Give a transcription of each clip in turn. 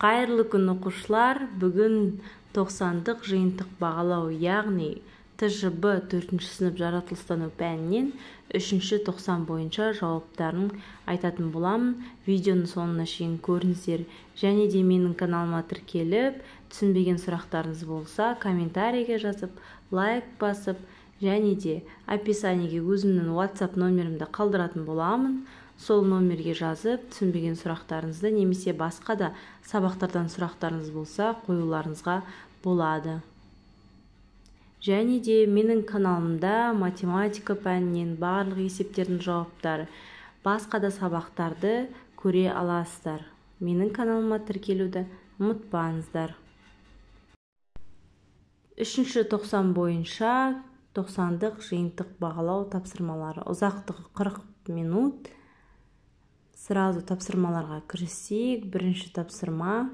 Қайырлы күн оқушылар, бүгін 90-дық жиынтық бағалау, яғни ТЖБ 4-ші сынып жаратылыстану пәнінен 3-ші 90 бойынша жауаптарын айтатын боламын. Видеоны соңына шейін көріңіздер, және де менің каналыма тіркеліп, түсінбеген сұрақтарыңыз болса, комментарийге жазып, лайк басып, және де описаниеге өзімнің WhatsApp номерімді қалдыратын боламын. Сол номерге жазып, түсінбеген сұрақтарыңызды немесе басқа да сабақтардан сұрақтарыңыз болса, қоюларыңызға болады. Және де менің каналымда математика пәнінен барлық есептердің жауаптары, басқа да сабақтарды көре аласыздар. Менің каналыма тіркелуді ұмытпаңыздар. 3-ші 90 бойынша 90-дық жиынтық бағалау тапсырмалары. Ұзақтығы 40 минут. Сразу тапсырмаларға кірісейік. Бірінші тапсырма.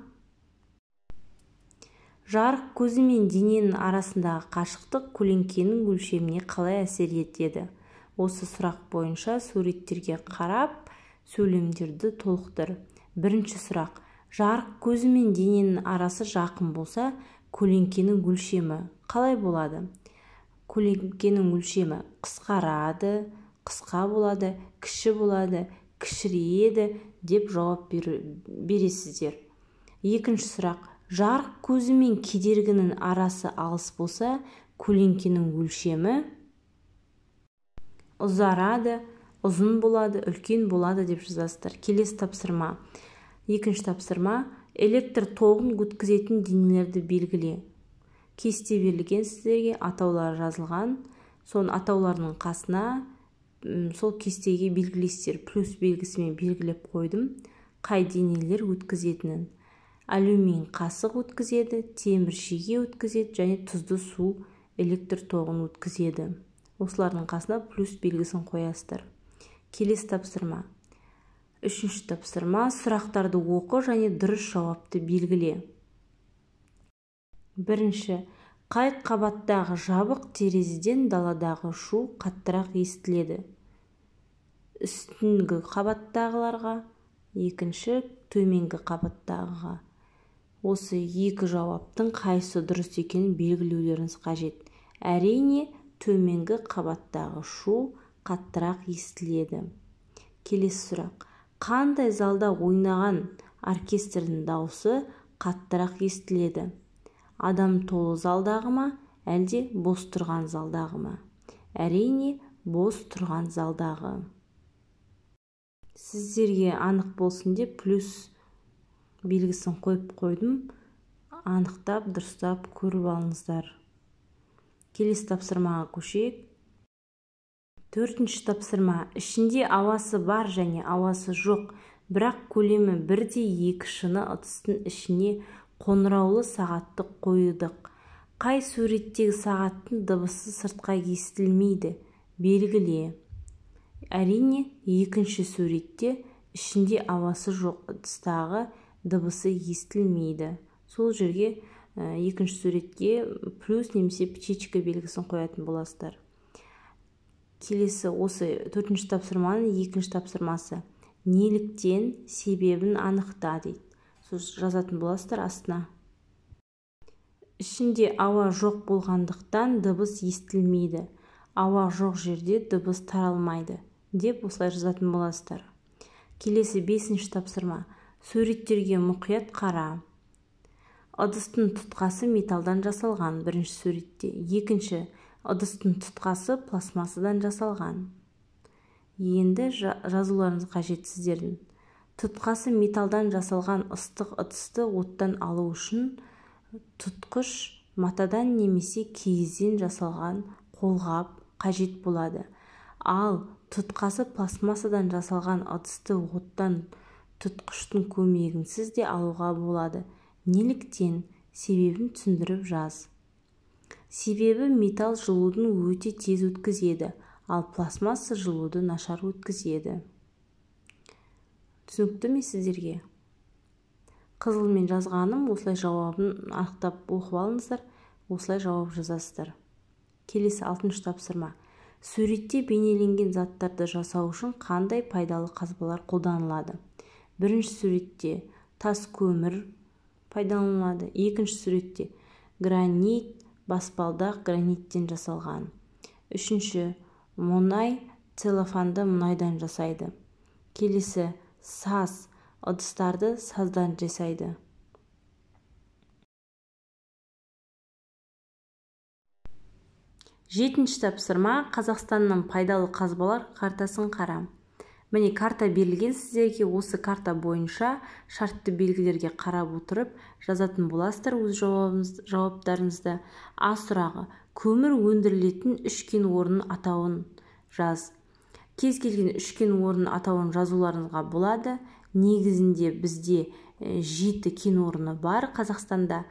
Жарық көзі мен дененің арасындағы қашықтық көлеңкенің өлшеміне қалай әсер етеді? Осы сұрақ бойынша суреттерге қарап, сөйлемдерді толықтыр. Бірінші сұрақ. Жарық көзі мен дененің арасы жақын болса, көлеңкенің өлшемі қалай болады? Көлеңкенің өлшемі қысқарады, қысқа болады, кіші болады, кішірейеді деп жауап бересіздер. Екінші сұрақ. Жарық көзі мен кедергінің арасы алыс болса, көлеңкенің өлшемі ұзарады, ұзын болады, үлкен болады деп жазасыздар. Келесі тапсырма. Екінші тапсырма. Электр тоғын өткізетін денелерді белгіле. Кесте берілген сіздерге, атаулары жазылған. Соның атауларының қасына сол кестеге белгілейсіздер. Плюс белгісімен белгілеп қойдым. Қай денелер өткізетінін. Алюмин қасық өткізеді, темір шеге өткізеді, және тұзды су электр тоғын өткізеді. Осылардың қасына плюс белгісін қоясыздар. Келесі тапсырма. Үшінші тапсырма. Сұрақтарды оқы және дұрыс жауапты белгіле. Бірінші. Қай қабаттағы жабық терезеден даладағы шу қаттырақ естіледі? Үстіңгі қабаттағыларға, екінші төменгі қабаттағыға. Осы екі жауаптың қайсы дұрыс екенін белгілеулеріңіз қажет. Әрине, төменгі қабаттағы шу қаттырақ естіледі. Келесі сұрақ. Қандай залда ойнаған оркестрдің дауысы қаттырақ естіледі? Адам толы залдағы ма, әлде бос тұрған залдағы ма? Әрине, бос тұрған залдағы. Сіздерге анық болсын деп плюс белгісін қойып қойдым. Анықтап, дұрыстап көріп алыңыздар. Келесі тапсырмаға көшейік. Төртінші тапсырма. Ішінде ауасы бар және ауасы жоқ, бірақ көлемі бірдей екі шыны ыдыстың ішіне қоңыраулы сағатты қойдық. Қай суреттегі сағаттың дыбысы сыртқа естілмейді? Белгіле. Әрине, екінші суретте ішінде ауасы жоқ ыдыстағы дыбысы естілмейді. Сол жерге екінші суретке плюс немесе птичка белгісін қоятын боласыздар. Келесі осы төртінші тапсырманың екінші тапсырмасы. Неліктен себебін анықта дейді. Жазатын боласыздар астына. Ішінде ауа жоқ болғандықтан дыбыс естілмейді. Ауа жоқ жерде дыбыс таралмайды деп осылай жазатын боласыздар. Келесі бесінші тапсырма. Суреттерге мұқият қара. Ыдыстың тұтқасы металдан жасалған бірінші суретте. Екінші, ыдыстың тұтқасы пластмассадан жасалған. Енді жазуларыңыз қажет сіздердің. Тұтқасы металдан жасалған ыстық ыдысты оттан алу үшін тұтқыш матадан немесе киізден жасалған қолғап қажет болады. Ал тұтқасы пластмассадан жасалған ыдысты оттан тұтқыштың көмегінсіз де алуға болады. Неліктен? Себебін түсіндіріп жаз. Себебі металл жылудың өте тез өткізеді, ал пластмасса жылуды нашар өткізеді. Түсінікті ме сіздерге? Қызылмен жазғаным, осылай жауабын анықтап оқып алыңыздар, осылай жауап жазасыздар. Келесі алтыншы тапсырма. Суретте бейнеленген заттарды жасау үшін қандай пайдалы қазбалар қолданылады? Бірінші суретте тас көмір, пайдаланылады. Екінші суретте гранит, баспалдақ граниттен жасалған. Үшінші, мұнай целлофанды мұнайдан жасайды. Келесі, саз, ыдыстарды саздан жасайды. Жетінші тапсырма, Қазақстанның пайдалы қазбалар картасын қара. Міне карта берілген сіздерге, осы карта бойынша шартты белгілерге қарап отырып жазатын боласыздар өз жауаптарыңызды. А сұрағы, көмір өндірілетін үш кен орнының атауын жаз. Кез келген үш кен орнының атауын жазуларыңызға болады. Негізінде бізде 7 кен орны бар Қазақстанда.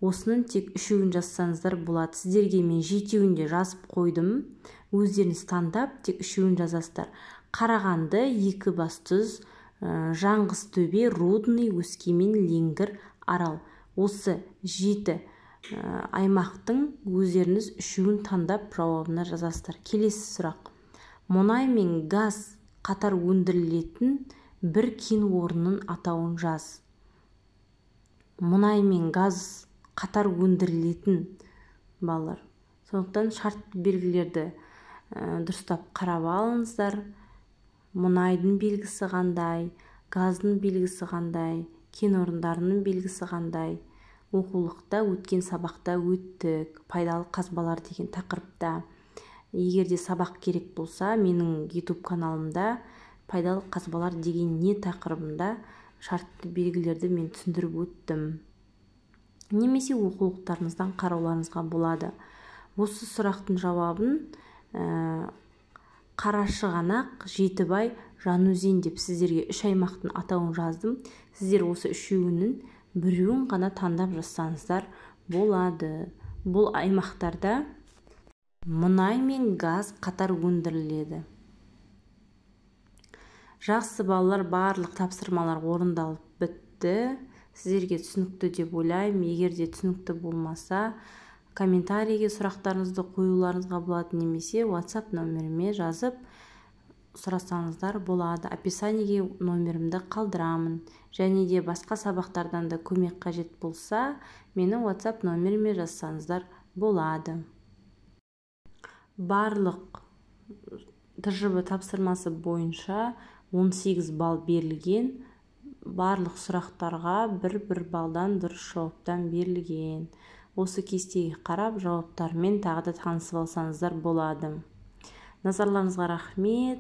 Осының тек 3-ін жазсаңыздар болады. Сіздерге мен 7-ін де жазып қойдым. Өздеріңіз таңдап тек 3-ін жазасыздар. Қарағанды, Екібастұз, Жаңғызтөбе, Рудный, Өскемен, Леңгір, Арал. Осы 7 аймақтың өздеріңіз 3-ін таңдап жауабына жазасыздар. Келесі сұрақ. Мұнай мен газ қатар өндірілетін бір кен орнының атауын жаз. Мұнай мен газ қатар өндірілетін балалар. Сондықтан шартты белгілерді дұрыстап қарап алыңыздар. Мұнайдың белгісі қандай, газдың белгісі қандай, кен орындарының белгісі қандай. Оқулықта өткен сабақта өттік, пайдалы қазбалар деген тақырыпта. Егерде сабақ керек болса, менің YouTube каналымда пайдалы қазбалар деген не тақырыбында шартты белгілерді мен түсіндіріп өттім. Немесе оқулықтарыңыздан қарауларыңызға болады. Осы сұрақтың жауабын Қарашығанақ, Жетібай, Жанөзен деп сіздерге 3 аймақтың атауын жаздым. Сіздер осы 3-інің біреуін ғана таңдап жазсаңыздар болады. Бұл аймақтарда мұнай мен газ қатар өндіріледі. Жақсы балалар, барлық тапсырмалар орындалып бітті. Сіздерге түсінікті деп ойлаймын. Егерде түсінікті болмаса, комментарийге сұрақтарыңызды қоюларыңызға болады, немесе WhatsApp номеріме жазып сұрасаңыздар болады. Описаниеге номерімді қалдырамын. Және де басқа сабақтардан да көмек қажет болса, менің WhatsApp номеріме жазсаңыздар болады. Барлық ТЖБ тапсырмасы бойынша 18 балл берілген. Барлық сұрақтарға бір балдан дұрыс жауаптан берілген. Осы кестеге қарап жауаптармен тағы да танысып алсаңыздар болады. Назарларыңызға рахмет.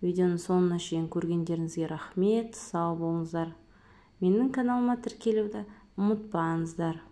Видеоның соңына шейін көргендеріңізге рахмет. Сау болыңыздар. Менің каналыма тіркелуді ұмытпаңыздар.